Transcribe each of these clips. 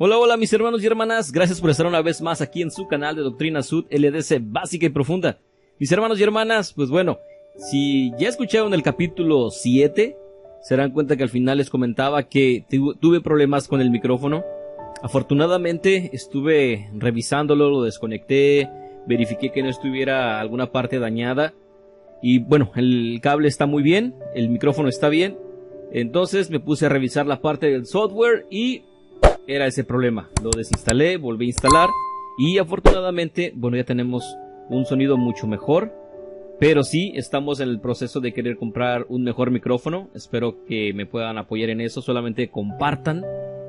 Hola, hola mis hermanos y hermanas, gracias por estar una vez más aquí en su canal de Doctrina Sud LDC Básica y Profunda. Mis hermanos y hermanas, pues bueno, si ya escucharon el capítulo 7, se darán cuenta que al final les comentaba que tuve problemas con el micrófono. Afortunadamente estuve revisándolo, lo desconecté, verifiqué que no estuviera alguna parte dañada. Y bueno, el cable está muy bien, el micrófono está bien. Entonces me puse a revisar la parte del software y era ese problema. Lo desinstalé, volví a instalar y afortunadamente, bueno, ya tenemos un sonido mucho mejor. Pero sí, estamos en el proceso de querer comprar un mejor micrófono. Espero que me puedan apoyar en eso. Solamente compartan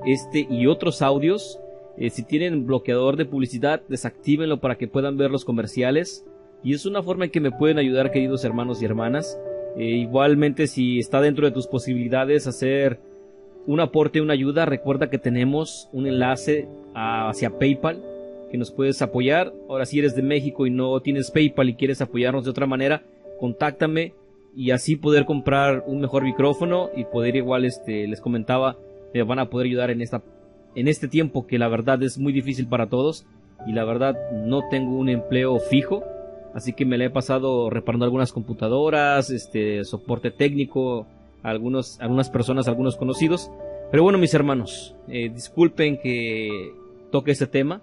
este y otros audios. Si tienen bloqueador de publicidad, desactívenlo para que puedan ver los comerciales. Y es una forma en que me pueden ayudar, queridos hermanos y hermanas. Igualmente, si está dentro de tus posibilidades hacer un aporte, una ayuda, recuerda que tenemos un enlace hacia PayPal que nos puedes apoyar. Ahora, si eres de México y no tienes PayPal y quieres apoyarnos de otra manera, contáctame y así poder comprar un mejor micrófono y poder igual, les comentaba, me van a poder ayudar en este tiempo que la verdad es muy difícil para todos y la verdad no tengo un empleo fijo, así que me la he pasado reparando algunas computadoras, soporte técnico, algunas personas, algunos conocidos. Pero bueno, mis hermanos, disculpen que toque este tema.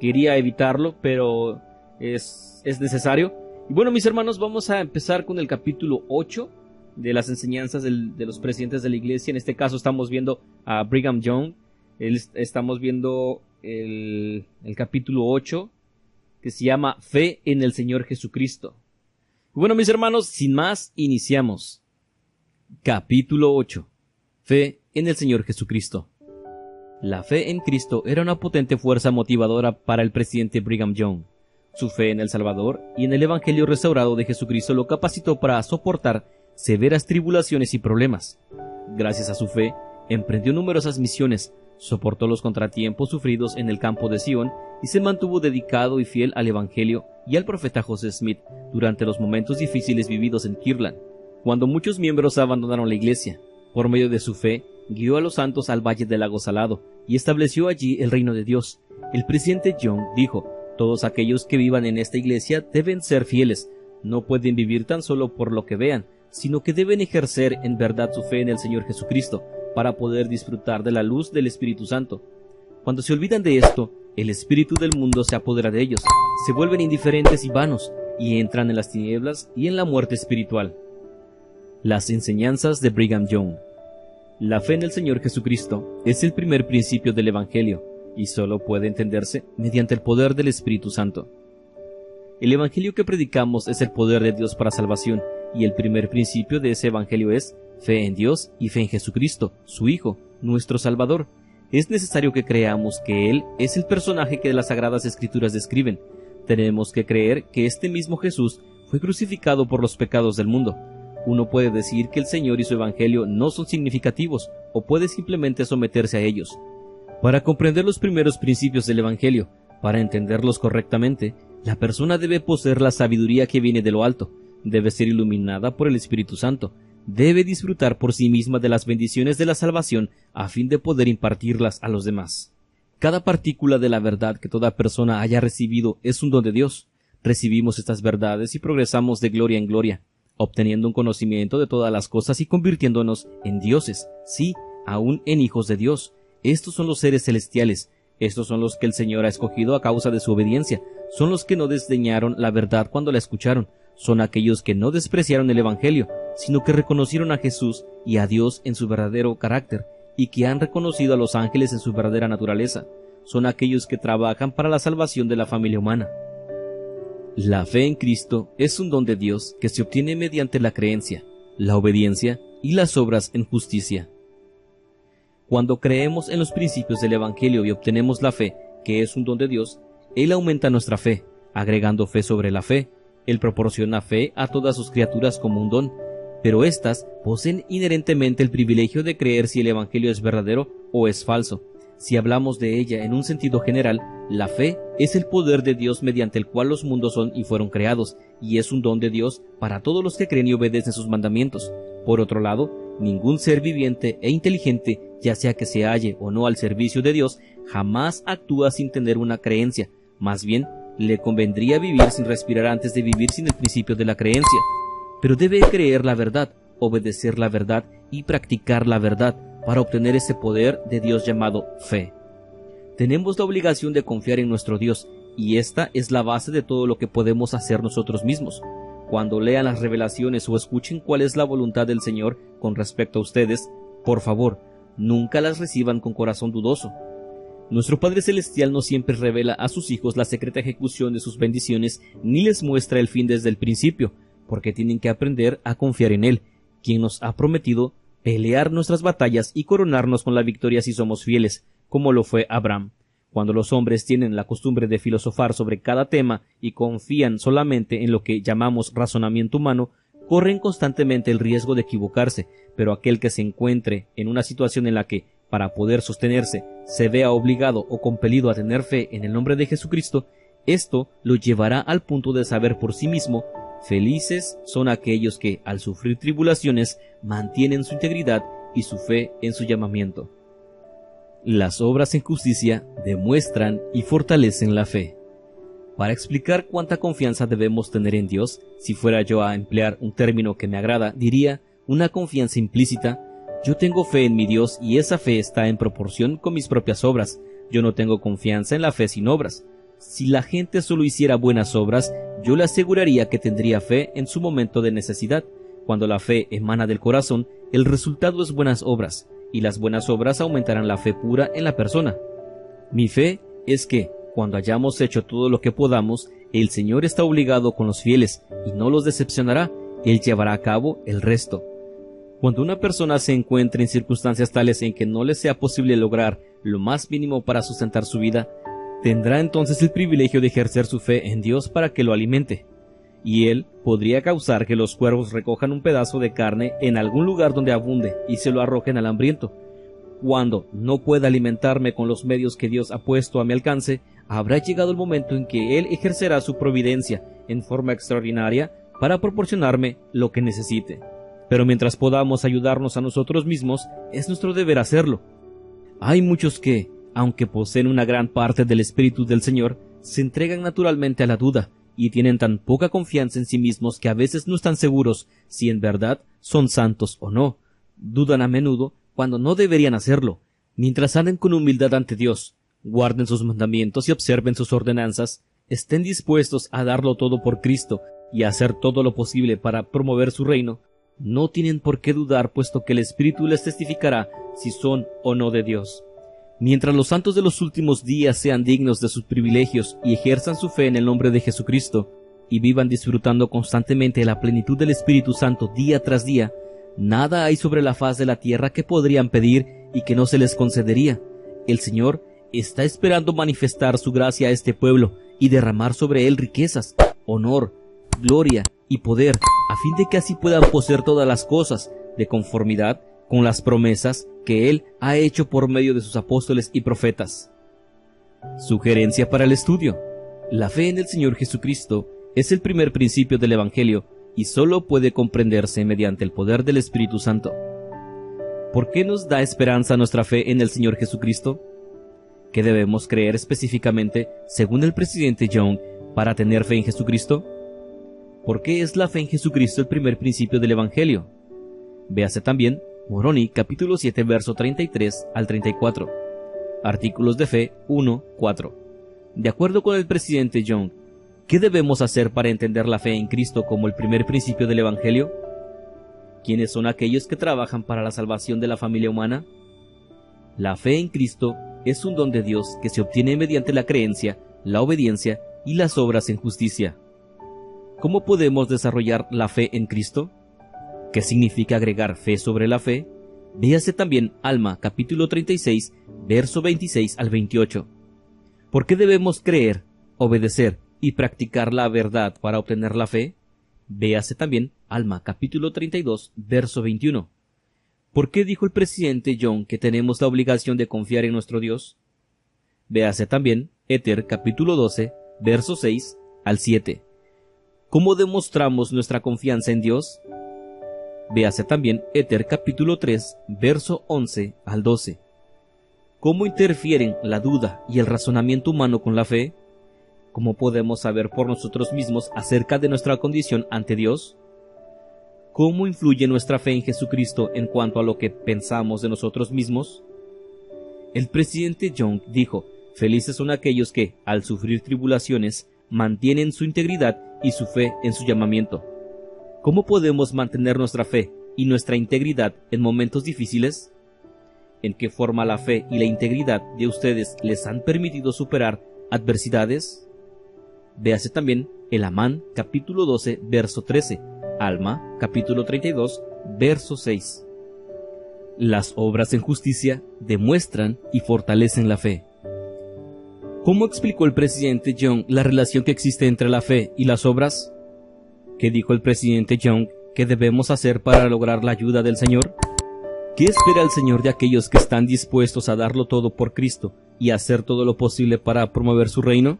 Quería evitarlo, pero es necesario. Y bueno, mis hermanos, vamos a empezar con el capítulo 8 de las enseñanzas de los presidentes de la iglesia. En este caso estamos viendo a Brigham Young. Estamos viendo el capítulo 8, que se llama Fe en el Señor Jesucristo. Y bueno, mis hermanos, sin más, iniciamos. Capítulo 8. Fe en el Señor Jesucristo. La fe en Cristo era una potente fuerza motivadora para el presidente Brigham Young. Su fe en el Salvador y en el Evangelio restaurado de Jesucristo lo capacitó para soportar severas tribulaciones y problemas. Gracias a su fe, emprendió numerosas misiones, soportó los contratiempos sufridos en el campo de Sion y se mantuvo dedicado y fiel al Evangelio y al profeta José Smith durante los momentos difíciles vividos en Kirtland, cuando muchos miembros abandonaron la iglesia. Por medio de su fe, guió a los santos al Valle del Lago Salado y estableció allí el reino de Dios. El presidente Young dijo: todos aquellos que vivan en esta iglesia deben ser fieles, no pueden vivir tan solo por lo que vean, sino que deben ejercer en verdad su fe en el Señor Jesucristo, para poder disfrutar de la luz del Espíritu Santo. Cuando se olvidan de esto, el espíritu del mundo se apodera de ellos, se vuelven indiferentes y vanos, y entran en las tinieblas y en la muerte espiritual. Las enseñanzas de Brigham Young. La fe en el Señor Jesucristo es el primer principio del Evangelio, y solo puede entenderse mediante el poder del Espíritu Santo. El Evangelio que predicamos es el poder de Dios para salvación, y el primer principio de ese Evangelio es fe en Dios y fe en Jesucristo, su Hijo, nuestro Salvador. Es necesario que creamos que Él es el personaje que las Sagradas Escrituras describen. Tenemos que creer que este mismo Jesús fue crucificado por los pecados del mundo. Uno puede decir que el Señor y su Evangelio no son significativos, o puede simplemente someterse a ellos. Para comprender los primeros principios del Evangelio, para entenderlos correctamente, la persona debe poseer la sabiduría que viene de lo alto, debe ser iluminada por el Espíritu Santo, debe disfrutar por sí misma de las bendiciones de la salvación a fin de poder impartirlas a los demás. Cada partícula de la verdad que toda persona haya recibido es un don de Dios. Recibimos estas verdades y progresamos de gloria en gloria, obteniendo un conocimiento de todas las cosas y convirtiéndonos en dioses, sí, aún en hijos de Dios. Estos son los seres celestiales, estos son los que el Señor ha escogido a causa de su obediencia, son los que no desdeñaron la verdad cuando la escucharon, son aquellos que no despreciaron el Evangelio, sino que reconocieron a Jesús y a Dios en su verdadero carácter, y que han reconocido a los ángeles en su verdadera naturaleza. Son aquellos que trabajan para la salvación de la familia humana. La fe en Cristo es un don de Dios que se obtiene mediante la creencia, la obediencia y las obras en justicia. Cuando creemos en los principios del Evangelio y obtenemos la fe, que es un don de Dios, Él aumenta nuestra fe, agregando fe sobre la fe. Él proporciona fe a todas sus criaturas como un don, pero éstas poseen inherentemente el privilegio de creer si el Evangelio es verdadero o es falso. Si hablamos de ella en un sentido general, la fe es el poder de Dios mediante el cual los mundos son y fueron creados, y es un don de Dios para todos los que creen y obedecen sus mandamientos. Por otro lado, Ningún ser viviente e inteligente, ya sea que se halle o no al servicio de Dios, jamás actúa sin tener una creencia. Más bien, le convendría vivir sin respirar antes de vivir sin el principio de la creencia. Pero debe creer la verdad, obedecer la verdad y practicar la verdad para obtener ese poder de Dios llamado fe. Tenemos la obligación de confiar en nuestro Dios, y esta es la base de todo lo que podemos hacer nosotros mismos. Cuando lean las revelaciones o escuchen cuál es la voluntad del Señor con respecto a ustedes, por favor, nunca las reciban con corazón dudoso. Nuestro Padre Celestial no siempre revela a sus hijos la secreta ejecución de sus bendiciones, ni les muestra el fin desde el principio, porque tienen que aprender a confiar en Él, quien nos ha prometido pelear nuestras batallas y coronarnos con la victoria si somos fieles, como lo fue Abraham. Cuando los hombres tienen la costumbre de filosofar sobre cada tema y confían solamente en lo que llamamos razonamiento humano, corren constantemente el riesgo de equivocarse, pero aquel que se encuentre en una situación en la que, para poder sostenerse, se vea obligado o compelido a tener fe en el nombre de Jesucristo, esto lo llevará al punto de saber por sí mismo: felices son aquellos que, al sufrir tribulaciones, mantienen su integridad y su fe en su llamamiento. Las obras en justicia demuestran y fortalecen la fe. Para explicar cuánta confianza debemos tener en Dios, si fuera yo a emplear un término que me agrada, diría una confianza implícita. Yo tengo fe en mi Dios y esa fe está en proporción con mis propias obras. Yo no tengo confianza en la fe sin obras. Si la gente solo hiciera buenas obras, yo le aseguraría que tendría fe en su momento de necesidad. Cuando la fe emana del corazón, el resultado es buenas obras, y las buenas obras aumentarán la fe pura en la persona. Mi fe es que, cuando hayamos hecho todo lo que podamos, el Señor está obligado con los fieles y no los decepcionará. Él llevará a cabo el resto. Cuando una persona se encuentre en circunstancias tales en que no le sea posible lograr lo más mínimo para sustentar su vida, tendrá entonces el privilegio de ejercer su fe en Dios para que lo alimente. Y Él podría causar que los cuervos recojan un pedazo de carne en algún lugar donde abunde y se lo arrojen al hambriento. Cuando no pueda alimentarme con los medios que Dios ha puesto a mi alcance, habrá llegado el momento en que Él ejercerá su providencia en forma extraordinaria para proporcionarme lo que necesite. Pero mientras podamos ayudarnos a nosotros mismos, es nuestro deber hacerlo. Hay muchos que, aunque poseen una gran parte del Espíritu del Señor, se entregan naturalmente a la duda, y tienen tan poca confianza en sí mismos que a veces no están seguros si en verdad son santos o no. Dudan a menudo cuando no deberían hacerlo. Mientras anden con humildad ante Dios, guarden sus mandamientos y observen sus ordenanzas, estén dispuestos a darlo todo por Cristo y a hacer todo lo posible para promover su reino, no tienen por qué dudar, puesto que el Espíritu les testificará si son o no de Dios. Mientras los santos de los últimos días sean dignos de sus privilegios y ejerzan su fe en el nombre de Jesucristo, y vivan disfrutando constantemente la plenitud del Espíritu Santo día tras día, nada hay sobre la faz de la tierra que podrían pedir y que no se les concedería. El Señor está esperando manifestar su gracia a este pueblo y derramar sobre él riquezas, honor, gloria y poder, a fin de que así puedan poseer todas las cosas, de conformidad con las promesas que Él ha hecho por medio de sus apóstoles y profetas. Sugerencia para el estudio. La fe en el Señor Jesucristo es el primer principio del Evangelio y solo puede comprenderse mediante el poder del Espíritu Santo. ¿Por qué nos da esperanza nuestra fe en el Señor Jesucristo? ¿Qué debemos creer específicamente, según el presidente Young, para tener fe en Jesucristo? ¿Por qué es la fe en Jesucristo el primer principio del Evangelio? Véase también Moroni, capítulo 7, verso 33 al 34. Artículos de Fe 1:4. De acuerdo con el presidente Young, ¿qué debemos hacer para entender la fe en Cristo como el primer principio del Evangelio? ¿Quiénes son aquellos que trabajan para la salvación de la familia humana? La fe en Cristo es un don de Dios que se obtiene mediante la creencia, la obediencia y las obras en justicia. ¿Cómo podemos desarrollar la fe en Cristo? ¿Qué significa agregar fe sobre la fe? Véase también Alma, capítulo 36, verso 26 al 28. ¿Por qué debemos creer, obedecer y practicar la verdad para obtener la fe? Véase también Alma, capítulo 32, verso 21. ¿Por qué dijo el presidente Young que tenemos la obligación de confiar en nuestro Dios? Véase también Éter, capítulo 12, verso 6 al 7. ¿Cómo demostramos nuestra confianza en Dios? Véase también Éter capítulo 3, verso 11 al 12. ¿Cómo interfieren la duda y el razonamiento humano con la fe? ¿Cómo podemos saber por nosotros mismos acerca de nuestra condición ante Dios? ¿Cómo influye nuestra fe en Jesucristo en cuanto a lo que pensamos de nosotros mismos? El presidente Young dijo: felices son aquellos que, al sufrir tribulaciones, mantienen su integridad y su fe en su llamamiento. ¿Cómo podemos mantener nuestra fe y nuestra integridad en momentos difíciles? ¿En qué forma la fe y la integridad de ustedes les han permitido superar adversidades? Véase también el Amán capítulo 12, verso 13, Alma capítulo 32, verso 6. Las obras en justicia demuestran y fortalecen la fe. ¿Cómo explicó el presidente Young la relación que existe entre la fe y las obras? ¿Qué dijo el presidente Young que debemos hacer para lograr la ayuda del Señor? ¿Qué espera el Señor de aquellos que están dispuestos a darlo todo por Cristo y a hacer todo lo posible para promover su reino?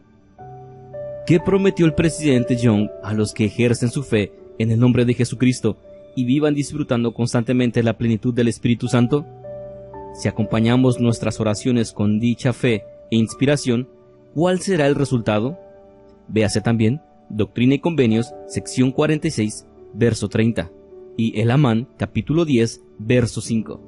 ¿Qué prometió el presidente Young a los que ejercen su fe en el nombre de Jesucristo y vivan disfrutando constantemente la plenitud del Espíritu Santo? Si acompañamos nuestras oraciones con dicha fe e inspiración, ¿cuál será el resultado? Véase también Doctrina y Convenios, sección 46, verso 30, y el Amán, capítulo 10, verso 5.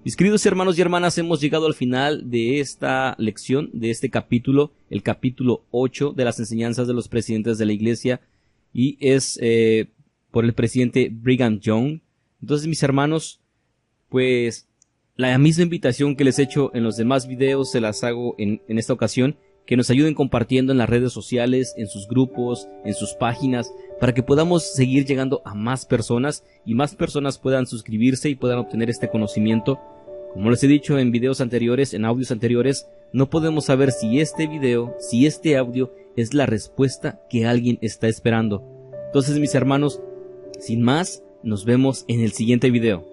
Mis queridos hermanos y hermanas, hemos llegado al final de esta lección, de este capítulo, el capítulo 8 de las enseñanzas de los presidentes de la Iglesia, y es por el presidente Brigham Young. Entonces, mis hermanos, pues la misma invitación que les he hecho en los demás videos se las hago en esta ocasión, que nos ayuden compartiendo en las redes sociales, en sus grupos, en sus páginas, para que podamos seguir llegando a más personas y más personas puedan suscribirse y puedan obtener este conocimiento. Como les he dicho en videos anteriores, en audios anteriores, no podemos saber si este video, si este audio es la respuesta que alguien está esperando. Entonces, mis hermanos, sin más, nos vemos en el siguiente video.